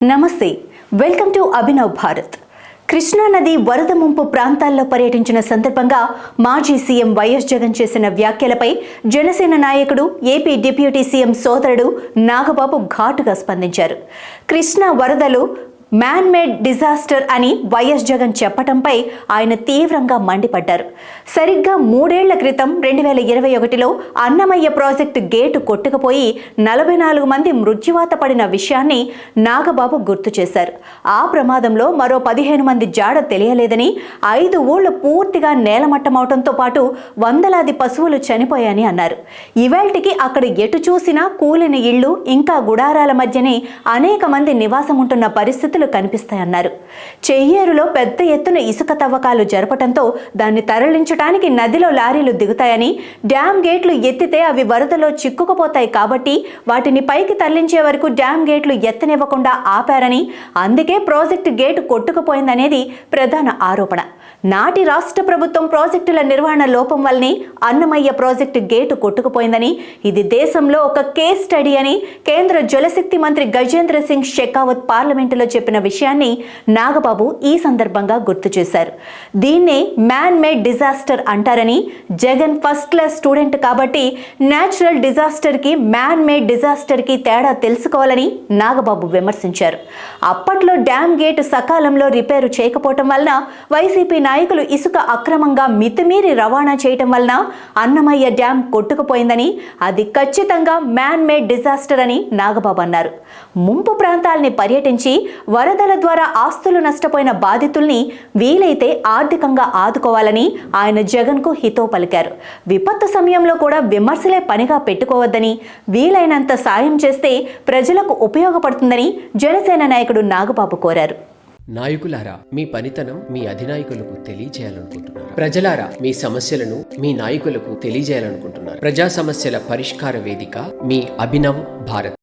నమస్తే, welcome to Abhinav Bharat. Krishna నది వరద ముంపు ప్రాంతాల్లో పర్యటించిన సందర్భంగా మాజీ సీఎం వైఎస్ జగన్ చేసిన వ్యాఖ్యలపై జనసేన నాయకుడు, ఏపీ డిప్యూటీ సీఎం సోదరుడు నాగబాబు ఘాటుగా స్పందించారు. కృష్ణా వరదలు మ్యాన్ మేడ్ డిజాస్టర్ అని వైఎస్ జగన్ చెప్పటంపై ఆయన తీవ్రంగా మండిపడ్డారు. సరిగ్గా 3 ఏళ్ల క్రితం 2021లో అన్నమయ్య ప్రాజెక్టు గేటు కొట్టుకుపోయి 44 మంది మృత్యువాత పడిన విషయాన్ని నాగబాబు గుర్తు చేశారు. ఆ ప్రమాదంలో మరో 15 మంది జాడ తెలియలేదని, 5 ఊళ్లు పూర్తిగా నేలమట్టమవడంతో పాటు వందలాది పశువులు చనిపోయాయని అన్నారు. ఇవాల్టికి అక్కడ ఎటు చూసినా కూలిన ఇళ్లు, ఇంకా గుడారాల మధ్యనే అనేక మంది నివాసం ఉంటున్న పరిస్థితులు కనిపిస్తాయన్నారు. చెయ్యేరులో పెద్ద ఎత్తున ఇసుక తవ్వకాలు జరపడంతో దాన్ని తరలించడానికి నదిలో లారీలు దిగుతాయని, డ్యామ్ గేట్లు ఎత్తితే అవి వరదలో చిక్కుకుపోతాయి కాబట్టి వాటిని పైకి తరలించే వరకు డ్యామ్ గేట్లు ఎత్తనివ్వకుండా ఆపారని, అందుకే ప్రాజెక్టు గేటు కొట్టుకుపోయిందనేది ప్రధాన ఆరోపణ. నాటి రాష్ట్ర ప్రభుత్వం ప్రాజెక్టుల నిర్వహణ లోపం వల్లనే అన్నమయ్య ప్రాజెక్టు గేటు కొట్టుకుపోయిందని, ఇది దేశంలో ఒక కేస్ స్టడీ అని కేంద్ర జలశక్తి మంత్రి గజేంద్ర సింగ్ షెకావత్ పార్లమెంటులో చెప్పిన విషయాన్ని నాగబాబు ఈ సందర్భంగా గుర్తు చేశారు. దీన్నే మ్యాన్ మేడ్ డిజాస్టర్ అంటారని, జగన్ ఫస్ట్ క్లాస్ స్టూడెంట్ కాబట్టి న్యాచురల్ డిజాస్టర్కి మ్యాన్ మేడ్ డిజాస్టర్కి తేడా తెలుసుకోవాలని నాగబాబు విమర్శించారు. అప్పట్లో డ్యామ్ గేటు సకాలంలో రిపేరు చేయకపోవటం వలన, వైసీపీ నాయకులు ఇసుక అక్రమంగా మితిమీరి రవాణా చేయటం వలన అన్నమయ్య డ్యామ్ కొట్టుకుపోయిందని, అది ఖచ్చితంగా మ్యాన్ మేడ్ డిజాస్టర్ అని నాగబాబు అన్నారు. ముంపు ప్రాంతాల్ని పర్యటించి వరదల ద్వారా ఆస్తులు నష్టపోయిన బాధితుల్ని వీలైతే ఆర్థికంగా ఆదుకోవాలని ఆయన జగన్కు హితవు పలికారు. విపత్తు సమయంలో కూడా విమర్శలే పనిగా పెట్టుకోవద్దని, వీలైనంత సాయం చేస్తే ప్రజలకు ఉపయోగపడుతుందని జనసేన నాయకుడు నాగబాబు కోరారు. నాయకులారా, మీ పనితనం మీ అధినాయకులకు తెలియజేయాలనుకుంటున్నారు. ప్రజలారా, మీ సమస్యలను మీ నాయకులకు తెలియజేయాలనుకుంటున్నారు. ప్రజా సమస్యల పరిష్కార వేదిక మీ అభినవ్ భారత్.